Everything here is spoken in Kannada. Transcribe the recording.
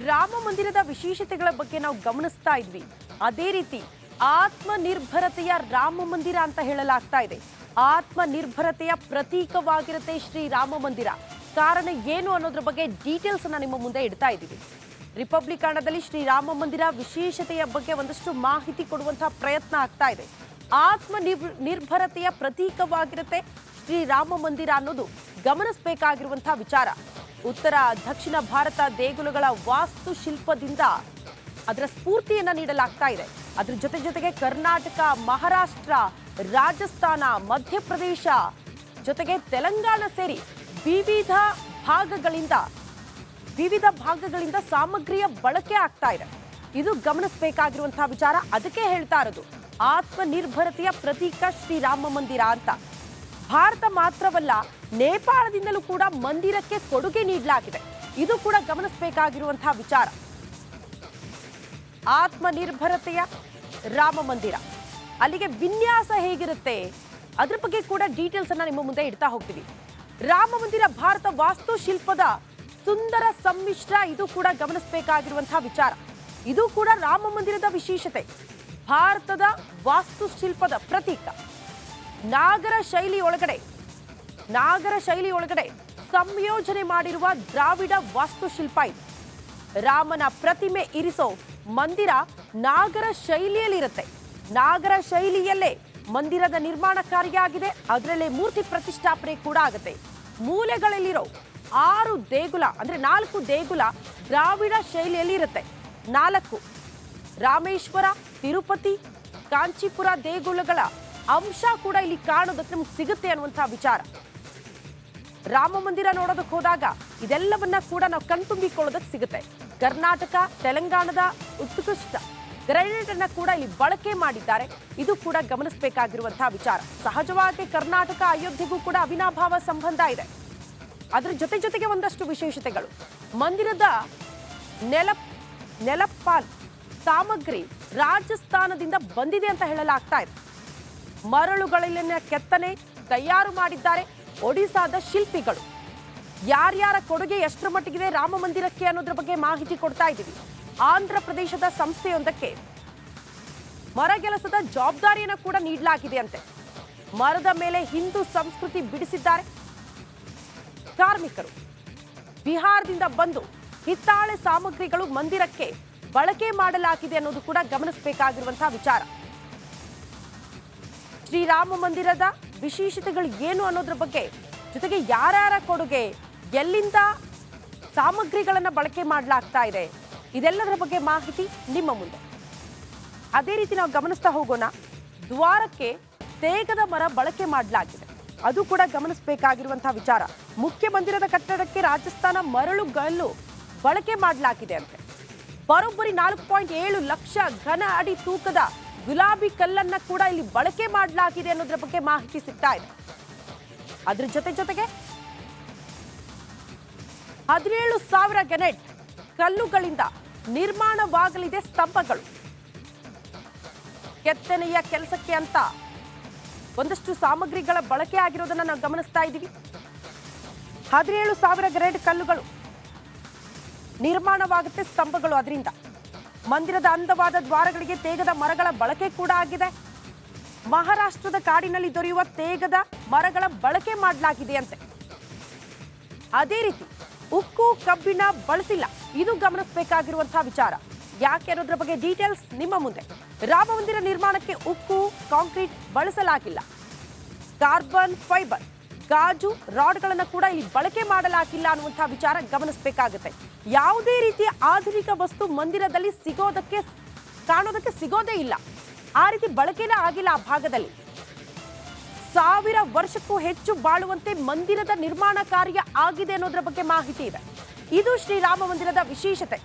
ರಾಮ ಮಂದಿರದ ವಿಶೇಷತೆಗಳ ಬಗ್ಗೆ ನಾವು ಗಮನಿಸ್ತಾ ಇದ್ವಿ. ಅದೇ ರೀತಿ ಆತ್ಮನಿರ್ಭರತೆಯ ರಾಮ ಮಂದಿರ ಅಂತ ಹೇಳಲಾಗ್ತಾ ಇದೆ. ಆತ್ಮನಿರ್ಭರತೆಯ ಪ್ರತೀಕವಾಗಿರುತ್ತೆ ಶ್ರೀ ರಾಮ ಮಂದಿರ. ಕಾರಣ ಏನು ಅನ್ನೋದ್ರ ಬಗ್ಗೆ ಡೀಟೇಲ್ಸ್ ಅನ್ನ ನಿಮ್ಮ ಮುಂದೆ ಇಡ್ತಾ ಇದ್ದೀವಿ. ರಿಪಬ್ಲಿಕ್ ಹಣದಲ್ಲಿ ಶ್ರೀ ರಾಮ ಮಂದಿರ ವಿಶೇಷತೆಯ ಬಗ್ಗೆ ಒಂದಷ್ಟು ಮಾಹಿತಿ ಕೊಡುವಂತಹ ಪ್ರಯತ್ನ ಆಗ್ತಾ ಇದೆ. ನಿರ್ಭರತೆಯ ಪ್ರತೀಕವಾಗಿರುತ್ತೆ ಶ್ರೀ ರಾಮ ಮಂದಿರ ಅನ್ನೋದು ಗಮನಿಸಬೇಕಾಗಿರುವಂತಹ ವಿಚಾರ. ಉತ್ತರ ದಕ್ಷಿಣ ಭಾರತ ದೇಗುಲಗಳ ವಾಸ್ತುಶಿಲ್ಪದಿಂದ ಅದರ ಸ್ಫೂರ್ತಿಯನ್ನ ನೀಡಲಾಗ್ತಾ ಇದೆ. ಅದ್ರ ಜೊತೆಗೆ ಕರ್ನಾಟಕ, ಮಹಾರಾಷ್ಟ್ರ, ರಾಜಸ್ಥಾನ, ಮಧ್ಯಪ್ರದೇಶ ಜೊತೆಗೆ ತೆಲಂಗಾಣ ಸೇರಿ ವಿವಿಧ ಭಾಗಗಳಿಂದ ಸಾಮಗ್ರಿಯ ಬಳಕೆ ಆಗ್ತಾ ಇದೆ. ಇದು ಗಮನಿಸಬೇಕಾಗಿರುವಂತಹ ವಿಚಾರ. ಅದಕ್ಕೆ ಹೇಳ್ತಾ ಇರೋದು ಆತ್ಮನಿರ್ಭರತೆಯ ಪ್ರತೀಕ ಶ್ರೀರಾಮ ಮಂದಿರ ಅಂತ. ಭಾರತ ಮಾತ್ರವಲ್ಲ, ನೇಪಾಳದಿಂದಲೂ ಕೂಡ ಮಂದಿರಕ್ಕೆ ಕೊಡುಗೆ ನೀಡಲಾಗಿದೆ. ಇದು ಕೂಡ ಗಮನಿಸಬೇಕಾಗಿರುವಂತಹ ವಿಚಾರ. ಆತ್ಮನಿರ್ಭರತೆಯ ರಾಮ ಮಂದಿರ, ಅಲ್ಲಿಗೆ ವಿನ್ಯಾಸ ಹೇಗಿರುತ್ತೆ ಅದ್ರ ಬಗ್ಗೆ ಕೂಡ ಡೀಟೇಲ್ಸ್ ಅನ್ನ ನಿಮ್ಮ ಮುಂದೆ ಇಡ್ತಾ ಹೋಗ್ತೀವಿ. ರಾಮ ಮಂದಿರ ಭಾರತ ವಾಸ್ತುಶಿಲ್ಪದ ಸುಂದರ ಸಮ್ಮಿಶ್ರ. ಇದು ಕೂಡ ಗಮನಿಸಬೇಕಾಗಿರುವಂತಹ ವಿಚಾರ. ಇದು ಕೂಡ ರಾಮ ಮಂದಿರದ ವಿಶೇಷತೆ. ಭಾರತದ ವಾಸ್ತುಶಿಲ್ಪದ ಪ್ರತೀಕ. ನಾಗರ ಶೈಲಿ ಒಳಗಡೆ ಸಂಯೋಜನೆ ಮಾಡಿರುವ ದ್ರಾವಿಡ ವಾಸ್ತುಶಿಲ್ಪ ಇದು. ರಾಮನ ಪ್ರತಿಮೆ ಇರಿಸೋ ಮಂದಿರ ನಾಗರ ಶೈಲಿಯಲ್ಲಿರುತ್ತೆ. ನಾಗರ ಶೈಲಿಯಲ್ಲೇ ಮಂದಿರದ ನಿರ್ಮಾಣ ಕಾರ್ಯ ಆಗಿದೆ. ಅದರಲ್ಲೇ ಮೂರ್ತಿ ಪ್ರತಿಷ್ಠಾಪನೆ ಕೂಡ ಆಗುತ್ತೆ. ಮೂಲೆಗಳಲ್ಲಿರೋ 6 ದೇಗುಲ ಅಂದ್ರೆ 4 ದೇಗುಲ ದ್ರಾವಿಡ ಶೈಲಿಯಲ್ಲಿ ಇರುತ್ತೆ. 4 ರಾಮೇಶ್ವರ, ತಿರುಪತಿ, ಕಾಂಚೀಪುರ ದೇಗುಲಗಳ ಅಂಶ ಕೂಡ ಇಲ್ಲಿ ಕಾಣೋದಕ್ಕೆ ನಮ್ಗೆ ಸಿಗುತ್ತೆ ಅನ್ನುವಂತಹ ವಿಚಾರ. ರಾಮ ಮಂದಿರ ನೋಡೋದಕ್ಕೆ ಹೋದಾಗ ಇದೆಲ್ಲವನ್ನ ಕೂಡ ನಾವು ಕಣ್ತುಂಬಿಕೊಳ್ಳೋದಕ್ಕೆ ಸಿಗುತ್ತೆ. ಕರ್ನಾಟಕ, ತೆಲಂಗಾಣದ ಉತ್ಕೃಷ್ಟ ಗ್ರಾನೈಟ್ ಅನ್ನ ಕೂಡ ಇಲ್ಲಿ ಬಳಕೆ ಮಾಡಿದ್ದಾರೆ. ಇದು ಕೂಡ ಗಮನಿಸಬೇಕಾಗಿರುವಂತಹ ವಿಚಾರ. ಸಹಜವಾಗಿ ಕರ್ನಾಟಕ ಅಯೋಧ್ಯೆಗೂ ಕೂಡ ಅವಿನಾಭಾವ ಸಂಬಂಧ ಇದೆ. ಅದರ ಜೊತೆಗೆ ಒಂದಷ್ಟು ವಿಶೇಷತೆಗಳು. ಮಂದಿರದ ನೆಲಪಾಲ್ ಸಾಮಗ್ರಿ ರಾಜಸ್ಥಾನದಿಂದ ಬಂದಿದೆ ಅಂತ ಹೇಳಲಾಗ್ತಾ ಇದೆ. ಮರಳುಗಳಲ್ಲಿನ ಕೆತ್ತನೆ ತಯಾರು ಮಾಡಿದ್ದಾರೆ ಒಡಿಸಾದ ಶಿಲ್ಪಿಗಳು. ಯಾರ್ಯಾರ ಕೊಡುಗೆ ಎಷ್ಟರ ಮಟ್ಟಿಗಿದೆ ರಾಮ ಮಂದಿರಕ್ಕೆ ಅನ್ನೋದ್ರ ಬಗ್ಗೆ ಮಾಹಿತಿ ಕೊಡ್ತಾ ಇದ್ದೀವಿ. ಆಂಧ್ರ ಪ್ರದೇಶದ ಸಂಸ್ಥೆಯೊಂದಕ್ಕೆ ಮರಗೆಲಸದ ಜವಾಬ್ದಾರಿಯನ್ನು ಕೂಡ ನೀಡಲಾಗಿದೆ ಅಂತೆ. ಮರದ ಮೇಲೆ ಹಿಂದೂ ಸಂಸ್ಕೃತಿ ಬಿಡಿಸಿದ್ದಾರೆ ಕಾರ್ಮಿಕರು. ಬಿಹಾರದಿಂದ ಬಂದು ಹಿತ್ತಾಳೆ ಸಾಮಗ್ರಿಗಳು ಮಂದಿರಕ್ಕೆ ಬಳಕೆ ಮಾಡಲಾಗಿದೆ ಅನ್ನೋದು ಕೂಡ ಗಮನಿಸಬೇಕಾಗಿರುವಂತಹ ವಿಚಾರ. ಶ್ರೀರಾಮ ಮಂದಿರದ ವಿಶೇಷತೆಗಳು ಏನು ಅನ್ನೋದ್ರ ಬಗ್ಗೆ, ಜೊತೆಗೆ ಯಾರ್ಯಾರ ಕೊಡುಗೆ, ಎಲ್ಲಿಂದ ಸಾಮಗ್ರಿಗಳನ್ನ ಬಳಕೆ ಮಾಡಲಾಗ್ತಾ ಇದೆ, ಇದೆಲ್ಲದರ ಬಗ್ಗೆ ಮಾಹಿತಿ ನಿಮ್ಮ ಮುಂದೆ. ಅದೇ ರೀತಿ ನಾವು ಗಮನಿಸ್ತಾ ಹೋಗೋಣ. ದ್ವಾರಕ್ಕೆ ತೇಗದ ಮರ ಬಳಕೆ ಮಾಡಲಾಗಿದೆ. ಅದು ಕೂಡ ಗಮನಿಸಬೇಕಾಗಿರುವಂತಹ ವಿಚಾರ. ಮುಖ್ಯ ಮಂದಿರದ ಕಟ್ಟಡಕ್ಕೆ ರಾಜಸ್ಥಾನ ಮರಳುಗಲ್ಲು ಬಳಕೆ ಮಾಡಲಾಗಿದೆ ಅಂತೆ. ಬರೋಬ್ಬರಿ 4.7 ಲಕ್ಷ ಘನ ಅಡಿ ತೂಕದ ಗುಲಾಬಿ ಕಲ್ಲನ್ನ ಕೂಡ ಇಲ್ಲಿ ಬಳಕೆ ಮಾಡಲಾಗಿದೆ ಅನ್ನೋದ್ರ ಬಗ್ಗೆ ಮಾಹಿತಿ ಸಿಗ್ತಾ ಇದೆ. ಅದ್ರ ಜೊತೆಗೆ 17,000 ಗ್ರಾನೈಟ್ ಕಲ್ಲುಗಳಿಂದ ನಿರ್ಮಾಣವಾಗಲಿದೆ ಸ್ತಂಭಗಳು. ಕೆತ್ತನೆಯ ಕೆಲಸಕ್ಕೆ ಅಂತ ಒಂದಷ್ಟು ಸಾಮಗ್ರಿಗಳ ಬಳಕೆ ಆಗಿರೋದನ್ನ ನಾವು ಗಮನಿಸ್ತಾ ಇದ್ದೀವಿ. 17,000 ಗ್ರಾನೈಟ್ ಕಲ್ಲುಗಳು ನಿರ್ಮಾಣವಾಗುತ್ತೆ, ಸ್ತಂಭಗಳು. ಅದರಿಂದ ಮಂದಿರದ ಅಂದವಾದ ದ್ವಾರಗಳಿಗೆ ತೇಗದ ಮರಗಳ ಬಳಕೆ ಕೂಡ ಆಗಿದೆ. ಮಹಾರಾಷ್ಟ್ರದ ಕಾಡಿನಲ್ಲಿ ದೊರೆಯುವ ತೇಗದ ಮರಗಳ ಬಳಕೆ ಮಾಡಲಾಗಿದೆ ಅಂತೆ. ಅದೇ ರೀತಿ ಉಕ್ಕು, ಕಬ್ಬಿಣ ಬಳಸಿಲ್ಲ. ಇದು ಗಮನಿಸಬೇಕಾಗಿರುವಂತಹ ವಿಚಾರ. ಯಾಕೆ ಅನ್ನೋದ್ರ ಬಗ್ಗೆ ಡೀಟೇಲ್ಸ್ ನಿಮ್ಮ ಮುಂದೆ. ರಾಮ ಮಂದಿರ ನಿರ್ಮಾಣಕ್ಕೆ ಉಕ್ಕು, ಕಾಂಕ್ರೀಟ್ ಬಳಸಲಾಗಿಲ್ಲ. ಕಾರ್ಬನ್ ಫೈಬರ್, ಗಾಜು ರಾಡ್ಗಳನ್ನು ಕೂಡ ಇಲ್ಲಿ ಬಳಕೆ ಮಾಡಲಾಗಿಲ್ಲ ಅನ್ನುವಂತಹ ವಿಚಾರ ಗಮನಿಸಬೇಕಾಗುತ್ತೆ. ಯಾವುದೇ ರೀತಿಯ ಆಧುನಿಕ ವಸ್ತು ಮಂದಿರದಲ್ಲಿ ಕಾಣೋದಕ್ಕೆ ಸಿಗೋದೇ ಇಲ್ಲ. ಆ ರೀತಿ ಬಳಕೆನೇ ಆಗಿಲ್ಲ ಆ ಭಾಗದಲ್ಲಿ. 1000 ವರ್ಷಕ್ಕೂ ಹೆಚ್ಚು ಬಾಳುವಂತೆ ಮಂದಿರದ ನಿರ್ಮಾಣ ಕಾರ್ಯ ಆಗಿದೆ ಅನ್ನೋದ್ರ ಬಗ್ಗೆ ಮಾಹಿತಿ ಇದೆ. ಇದು ಶ್ರೀರಾಮ ಮಂದಿರದ ವಿಶೇಷತೆ.